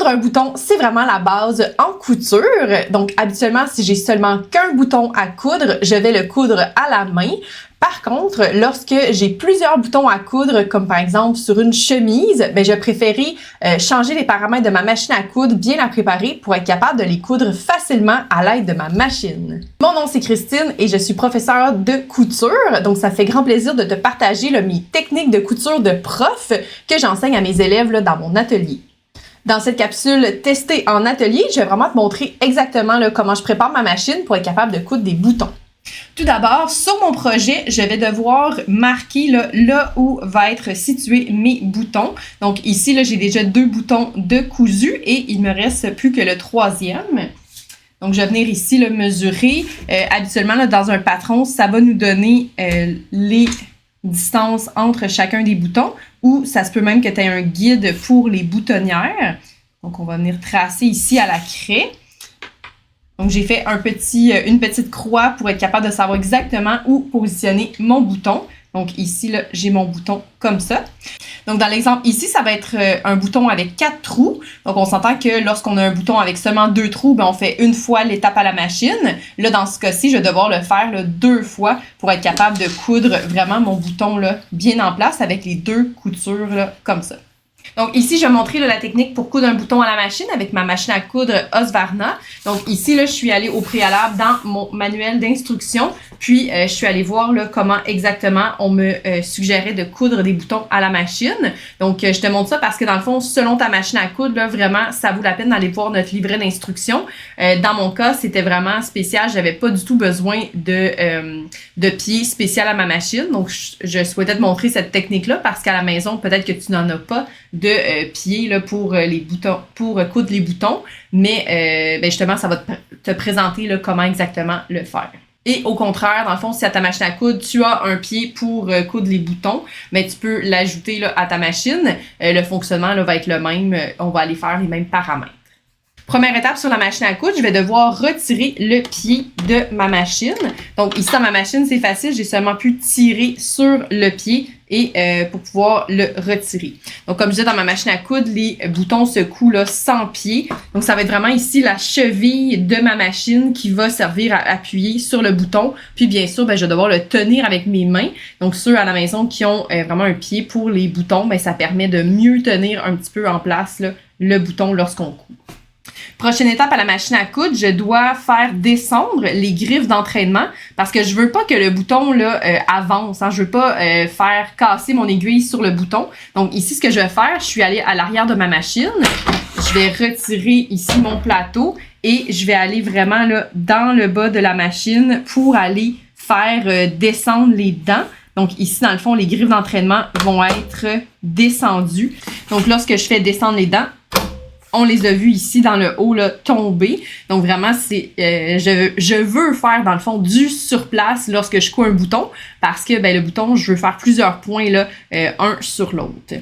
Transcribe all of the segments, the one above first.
Coudre un bouton, c'est vraiment la base en couture. Donc, habituellement, si j'ai seulement qu'un bouton à coudre, je vais le coudre à la main. Par contre, lorsque j'ai plusieurs boutons à coudre, comme par exemple sur une chemise, je préférais changer les paramètres de ma machine à coudre, bien la préparer pour être capable de les coudre facilement à l'aide de ma machine. Mon nom c'est Christine et je suis professeure de couture, donc ça fait grand plaisir de te partager mes techniques de couture de prof que j'enseigne à mes élèves dans mon atelier. Dans cette capsule testée en atelier, je vais vraiment te montrer exactement comment je prépare ma machine pour être capable de coudre des boutons. Tout d'abord, sur mon projet, je vais devoir marquer là où va être situé mes boutons. Donc ici, j'ai déjà 2 boutons de cousu et il me reste plus que le 3e. Donc je vais venir ici mesurer. Habituellement, dans un patron, ça va nous donner les distances entre chacun des boutons ou ça se peut même que tu aies un guide pour les boutonnières. Donc on va venir tracer ici à la craie. Donc, j'ai fait une petite croix pour être capable de savoir exactement où positionner mon bouton. Donc, ici, j'ai mon bouton comme ça. Donc, dans l'exemple ici, ça va être un bouton avec 4 trous. Donc, on s'entend que lorsqu'on a un bouton avec seulement 2 trous, on fait une fois l'étape à la machine. Là, dans ce cas-ci, je vais devoir le faire 2 fois pour être capable de coudre vraiment mon bouton bien en place avec les 2 coutures comme ça. Donc ici, je vais montrer la technique pour coudre un bouton à la machine avec ma machine à coudre Husqvarna. Donc ici, je suis allée au préalable dans mon manuel d'instruction. Puis, je suis allée voir comment exactement on me suggérait de coudre des boutons à la machine. Donc, je te montre ça parce que dans le fond, selon ta machine à coudre, vraiment, ça vaut la peine d'aller voir notre livret d'instruction. Dans mon cas, c'était vraiment spécial. J'avais pas du tout besoin de pied spécial à ma machine. Donc, je souhaitais te montrer cette technique-là parce qu'à la maison, peut-être que tu n'en as pas de pieds pour les boutons, pour coudre les boutons. Mais justement, ça va te présenter comment exactement le faire. Et au contraire, dans le fond, si à ta machine à coudre, tu as un pied pour coudre les boutons, mais tu peux l'ajouter à ta machine. Le fonctionnement va être le même. On va aller faire les mêmes paramètres. Première étape sur la machine à coudre, je vais devoir retirer le pied de ma machine. Donc ici, dans ma machine, c'est facile. J'ai seulement pu tirer sur le pied et pour pouvoir le retirer. Donc comme je disais, dans ma machine à coudre, les boutons se coulent sans pied. Donc ça va être vraiment ici la cheville de ma machine qui va servir à appuyer sur le bouton. Puis bien sûr, je vais devoir le tenir avec mes mains. Donc ceux à la maison qui ont vraiment un pied pour les boutons, ça permet de mieux tenir un petit peu en place le bouton lorsqu'on coud. Prochaine étape à la machine à coudre, je dois faire descendre les griffes d'entraînement parce que je veux pas que le bouton avance. Je veux pas faire casser mon aiguille sur le bouton. Donc ici, ce que je vais faire, je suis allée à l'arrière de ma machine. Je vais retirer ici mon plateau et je vais aller vraiment dans le bas de la machine pour aller faire descendre les dents. Donc ici, dans le fond, les griffes d'entraînement vont être descendues. Donc lorsque je fais descendre les dents, on les a vus ici dans le haut tomber. Donc vraiment, c'est je veux faire dans le fond du surplace lorsque je couds un bouton parce que le bouton, je veux faire plusieurs points un sur l'autre.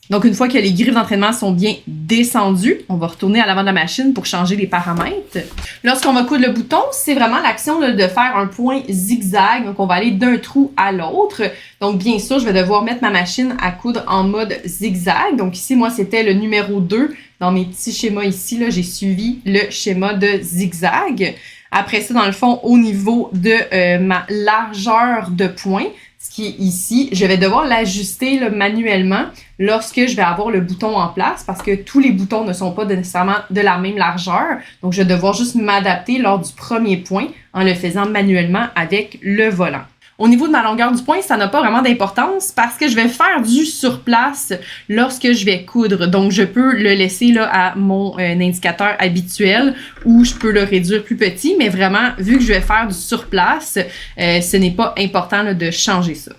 Donc une fois que les griffes d'entraînement sont bien descendues, on va retourner à l'avant de la machine pour changer les paramètres. Lorsqu'on va coudre le bouton, c'est vraiment l'action de faire un point zigzag. Donc on va aller d'un trou à l'autre. Donc bien sûr, je vais devoir mettre ma machine à coudre en mode zigzag. Donc ici, moi, c'était le numéro 2. Dans mes petits schémas ici, j'ai suivi le schéma de zigzag. Après ça, dans le fond, au niveau de ma largeur de point, ce qui est ici, je vais devoir l'ajuster manuellement lorsque je vais avoir le bouton en place parce que tous les boutons ne sont pas nécessairement de la même largeur. Donc, je vais devoir juste m'adapter lors du premier point en le faisant manuellement avec le volant. Au niveau de ma longueur du point, ça n'a pas vraiment d'importance parce que je vais faire du surplace lorsque je vais coudre. Donc, je peux le laisser à mon indicateur habituel ou je peux le réduire plus petit. Mais vraiment, vu que je vais faire du surplace, ce n'est pas important de changer ça.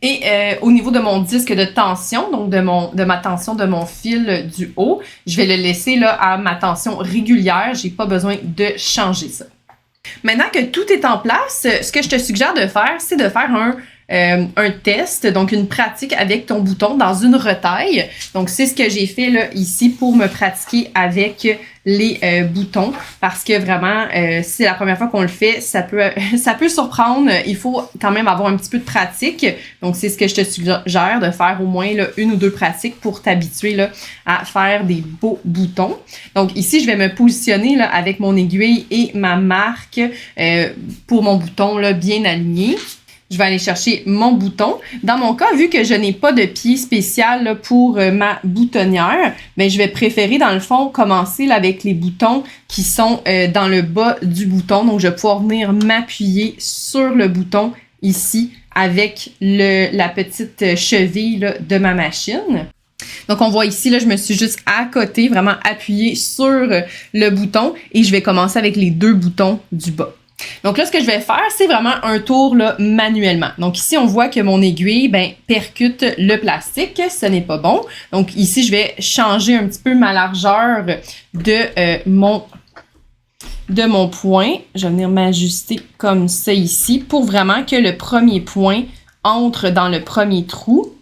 Et au niveau de mon disque de tension, donc de ma tension de mon fil du haut, je vais le laisser à ma tension régulière. J'ai pas besoin de changer ça. Maintenant que tout est en place, ce que je te suggère de faire, c'est de faire un test, donc une pratique avec ton bouton dans une retaille. Donc, c'est ce que j'ai fait là ici pour me pratiquer avec les boutons parce que vraiment, c'est la première fois qu'on le fait, ça peut surprendre. Il faut quand même avoir un petit peu de pratique. Donc, c'est ce que je te suggère de faire au moins là, 1 ou 2 pratiques pour t'habituer là, à faire des beaux boutons. Donc, ici, je vais me positionner là, avec mon aiguille et ma marque pour mon bouton là, bien aligné. Je vais aller chercher mon bouton. Dans mon cas, vu que je n'ai pas de pied spécial là, pour ma boutonnière, ben, je vais préférer, dans le fond, commencer là, avec les boutons qui sont dans le bas du bouton. Donc, je vais pouvoir venir m'appuyer sur le bouton ici avec la petite cheville là, de ma machine. Donc, on voit ici, là, je me suis juste à côté, vraiment appuyée sur le bouton et je vais commencer avec les 2 boutons du bas. Donc là, ce que je vais faire, c'est vraiment un tour là, manuellement. Donc ici, on voit que mon aiguille percute le plastique. Ce n'est pas bon. Donc ici, je vais changer un petit peu ma largeur de mon point. Je vais venir m'ajuster comme ça ici pour vraiment que le premier point entre dans le premier trou.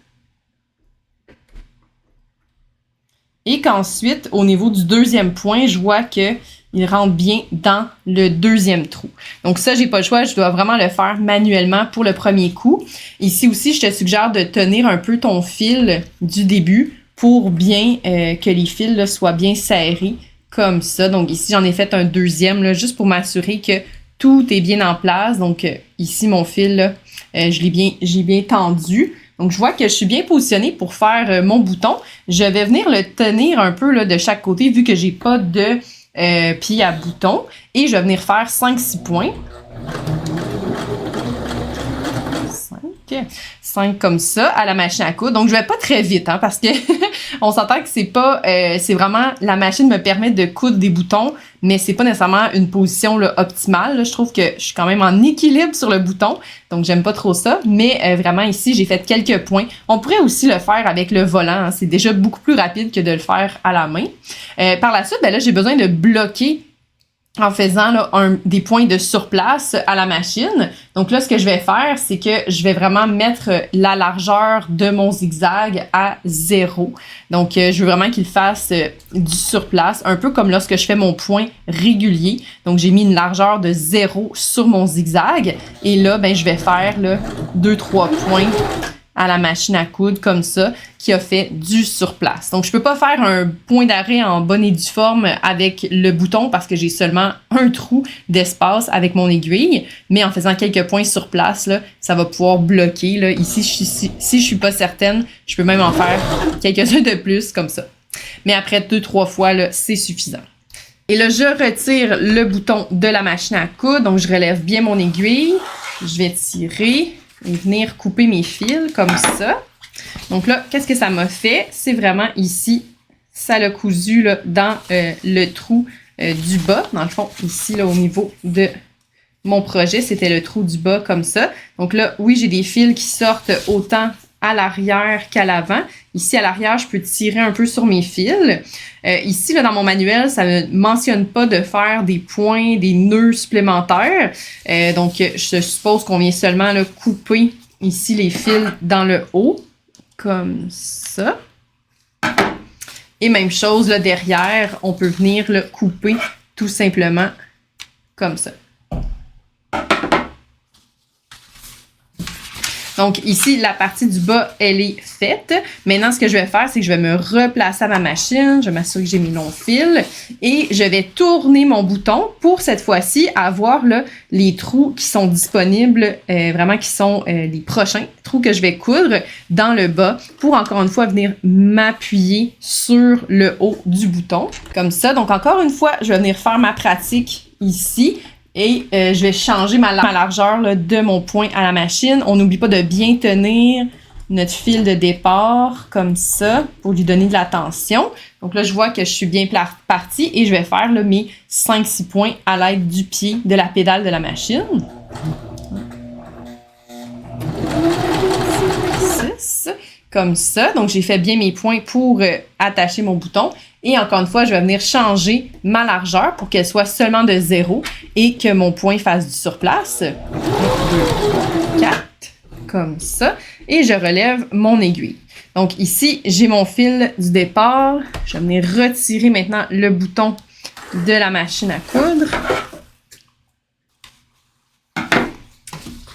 Et qu'ensuite, au niveau du 2e point, je vois que il rentre bien dans le 2e trou. Donc ça, j'ai pas le choix, je dois vraiment le faire manuellement pour le premier coup. Ici aussi, je te suggère de tenir un peu ton fil du début pour bien que les fils là, soient bien serrés comme ça. Donc ici, j'en ai fait un 2e là, juste pour m'assurer que tout est bien en place. Donc ici, mon fil, là, j'ai bien tendu. Donc, je vois que je suis bien positionnée pour faire mon bouton. Je vais venir le tenir un peu là, de chaque côté vu que j'ai pas de pied à bouton. Et je vais venir faire 5-6 points. 5 comme ça à la machine à coudre. Donc, je vais pas très vite hein, parce que on s'entend que c'est pas... c'est vraiment... La machine me permet de coudre des boutons, mais c'est pas nécessairement une position là, optimale. Là. Je trouve que je suis quand même en équilibre sur le bouton, donc j'aime pas trop ça. Mais vraiment ici, j'ai fait quelques points. On pourrait aussi le faire avec le volant. Hein. C'est déjà beaucoup plus rapide que de le faire à la main. Par la suite, là, j'ai besoin de bloquer en faisant là, des points de surplace à la machine. Donc là, ce que je vais faire, c'est que je vais vraiment mettre la largeur de mon zigzag à 0. Donc, je veux vraiment qu'il fasse du surplace, un peu comme lorsque je fais mon point régulier. Donc, j'ai mis une largeur de 0 sur mon zigzag. Et là, je vais faire 2-3 points à la machine à coudre comme ça, qui a fait du surplace. Donc, je peux pas faire un point d'arrêt en bonne et due forme avec le bouton parce que j'ai seulement un trou d'espace avec mon aiguille, mais en faisant quelques points sur place, là, ça va pouvoir bloquer. Là. Ici, si je suis pas certaine, je peux même en faire quelques-uns de plus comme ça. Mais après 2-3 fois, là, c'est suffisant. Et là, je retire le bouton de la machine à coudre, donc je relève bien mon aiguille, je vais tirer et venir couper mes fils comme ça. Donc là, qu'est-ce que ça m'a fait? C'est vraiment ici, ça l'a cousu là, dans le trou du bas. Dans le fond, ici, là, au niveau de mon projet, c'était le trou du bas comme ça. Donc là, oui, j'ai des fils qui sortent autant à l'arrière qu'à l'avant. Ici, à l'arrière, je peux tirer un peu sur mes fils. Ici, là, dans mon manuel, ça ne mentionne pas de faire des points, des nœuds supplémentaires. Donc, je suppose qu'on vient seulement là, couper ici les fils dans le haut, comme ça. Et même chose, là, derrière, on peut venir le couper tout simplement comme ça. Donc ici, la partie du bas, elle est faite. Maintenant, ce que je vais faire, c'est que je vais me replacer à ma machine. Je vais m'assurer que j'ai mes longs fils. Et je vais tourner mon bouton pour cette fois-ci avoir là, les trous qui sont disponibles, vraiment qui sont les prochains trous que je vais coudre dans le bas pour encore une fois venir m'appuyer sur le haut du bouton. Comme ça. Donc encore une fois, je vais venir faire ma pratique ici. Et je vais changer ma largeur là, de mon point à la machine. On n'oublie pas de bien tenir notre fil de départ comme ça pour lui donner de la tension. Donc là, je vois que je suis bien partie et je vais faire là, mes 5-6 points à l'aide du pied de la pédale de la machine. 6, comme ça. Donc, j'ai fait bien mes points pour attacher mon bouton. Et encore une fois, je vais venir changer ma largeur pour qu'elle soit seulement de 0 et que mon point fasse du surplace. 1, 2, 3, 4. comme ça et je relève mon aiguille. Donc ici, j'ai mon fil du départ. Je vais venir retirer maintenant le bouton de la machine à coudre.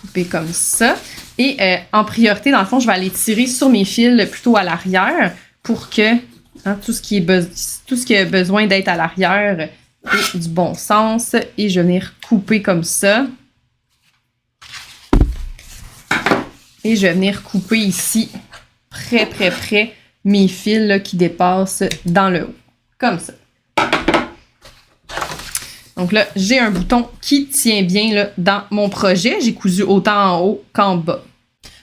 Couper comme ça. Et en priorité, dans le fond, je vais aller tirer sur mes fils plutôt à l'arrière pour que tout ce qui a besoin d'être à l'arrière ait du bon sens. Et je vais venir couper comme ça. Et je vais venir couper ici, près, mes fils là, qui dépassent dans le haut. Comme ça. Donc là, j'ai un bouton qui tient bien là, dans mon projet. J'ai cousu autant en haut qu'en bas.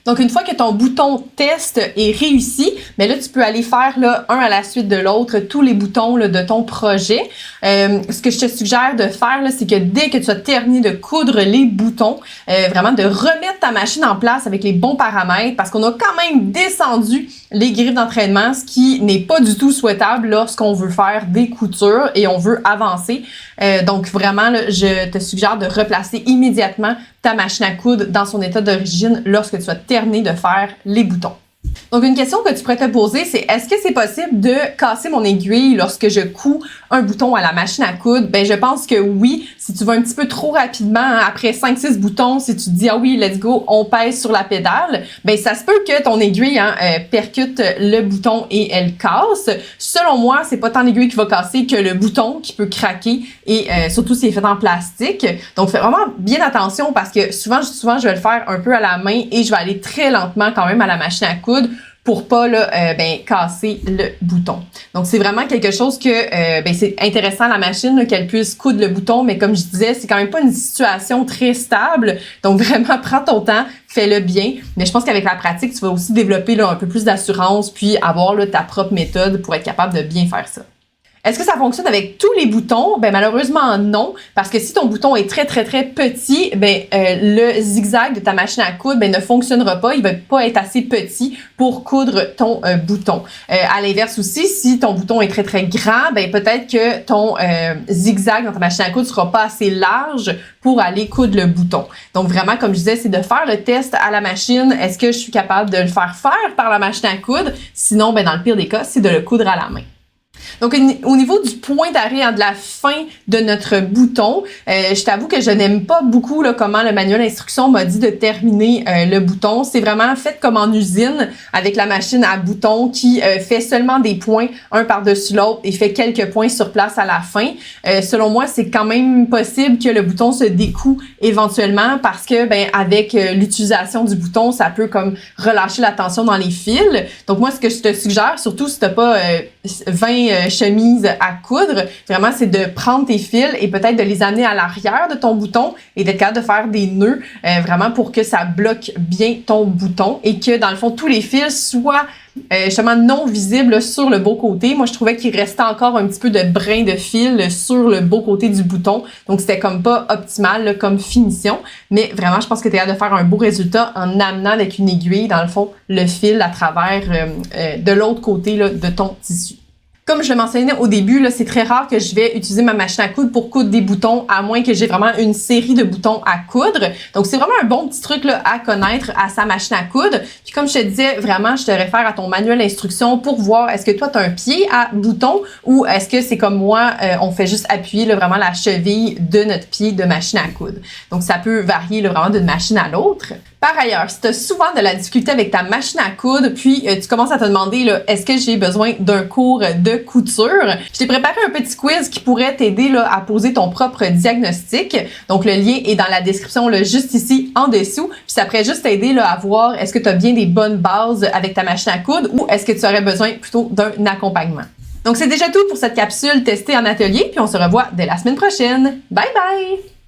Donc, une fois que ton bouton test est réussi, mais là, tu peux aller faire là, un à la suite de l'autre, tous les boutons là, de ton projet. Ce que je te suggère de faire, là, c'est que dès que tu as terminé de coudre les boutons, vraiment de remettre ta machine en place avec les bons paramètres parce qu'on a quand même descendu les griffes d'entraînement, ce qui n'est pas du tout souhaitable lorsqu'on veut faire des coutures et on veut avancer. Donc, vraiment, là, je te suggère de replacer immédiatement ta machine à coudre dans son état d'origine lorsque tu as terminé de faire les boutons. Donc, une question que tu pourrais te poser, c'est est-ce que c'est possible de casser mon aiguille lorsque je couds un bouton à la machine à coudre? Ben, je pense que oui. Si tu vas un petit peu trop rapidement, après 5-6 boutons, si tu te dis, ah oui, let's go, on pèse sur la pédale, ben, ça se peut que ton aiguille percute le bouton et elle casse. Selon moi, c'est pas tant l'aiguille qui va casser que le bouton qui peut craquer et surtout s'il est fait en plastique. Donc, fais vraiment bien attention parce que souvent, je vais le faire un peu à la main et je vais aller très lentement quand même à la machine à coudre pour pas là, casser le bouton. Donc, c'est vraiment quelque chose que c'est intéressant la machine qu'elle puisse coudre le bouton, mais comme je disais, c'est quand même pas une situation très stable. Donc, vraiment, prends ton temps, fais-le bien. Mais je pense qu'avec la pratique, tu vas aussi développer là, un peu plus d'assurance puis avoir là, ta propre méthode pour être capable de bien faire ça. Est-ce que ça fonctionne avec tous les boutons? Ben malheureusement non, parce que si ton bouton est très petit, le zigzag de ta machine à coudre ne fonctionnera pas, il va pas être assez petit pour coudre ton bouton. À l'inverse aussi, si ton bouton est très grand, peut-être que ton zigzag dans ta machine à coudre sera pas assez large pour aller coudre le bouton. Donc vraiment, comme je disais, c'est de faire le test à la machine. Est-ce que je suis capable de le faire par la machine à coudre? Sinon, dans le pire des cas, c'est de le coudre à la main. Donc, au niveau du point d'arrêt de la fin de notre bouton, je t'avoue que je n'aime pas beaucoup là, comment le manuel d'instruction m'a dit de terminer le bouton. C'est vraiment fait comme en usine avec la machine à boutons qui fait seulement des points un par-dessus l'autre et fait quelques points sur place à la fin. Selon moi, c'est quand même possible que le bouton se découe éventuellement parce que avec l'utilisation du bouton, ça peut comme relâcher la tension dans les fils. Donc moi, ce que je te suggère, surtout si t'as pas 20 chemises à coudre, vraiment, c'est de prendre tes fils et peut-être de les amener à l'arrière de ton bouton et d'être capable de faire des nœuds vraiment pour que ça bloque bien ton bouton et que, dans le fond, tous les fils soient justement non visibles sur le beau côté. Moi, je trouvais qu'il restait encore un petit peu de brin de fil sur le beau côté du bouton. Donc, c'était comme pas optimal là, comme finition. Mais vraiment, je pense que tu es capable de faire un beau résultat en amenant avec une aiguille, dans le fond, le fil à travers de l'autre côté là, de ton tissu. Comme je le mentionnais au début, là, c'est très rare que je vais utiliser ma machine à coudre pour coudre des boutons, à moins que j'ai vraiment une série de boutons à coudre. Donc, c'est vraiment un bon petit truc là, à connaître à sa machine à coudre. Puis comme je te disais, vraiment, je te réfère à ton manuel d'instruction pour voir est-ce que toi, tu as un pied à bouton ou est-ce que c'est comme moi, on fait juste appuyer là, vraiment la cheville de notre pied de machine à coudre. Donc, ça peut varier là, vraiment d'une machine à l'autre. Par ailleurs, si tu as souvent de la difficulté avec ta machine à coudre, puis tu commences à te demander là, est-ce que j'ai besoin d'un cours de couture, je t'ai préparé un petit quiz qui pourrait t'aider là, à poser ton propre diagnostic. Donc, le lien est dans la description là, juste ici en dessous. Puis ça pourrait juste t'aider là, à voir est-ce que tu as bien des bonnes bases avec ta machine à coudre ou est-ce que tu aurais besoin plutôt d'un accompagnement. Donc, c'est déjà tout pour cette capsule testée en atelier, puis on se revoit dès la semaine prochaine. Bye bye!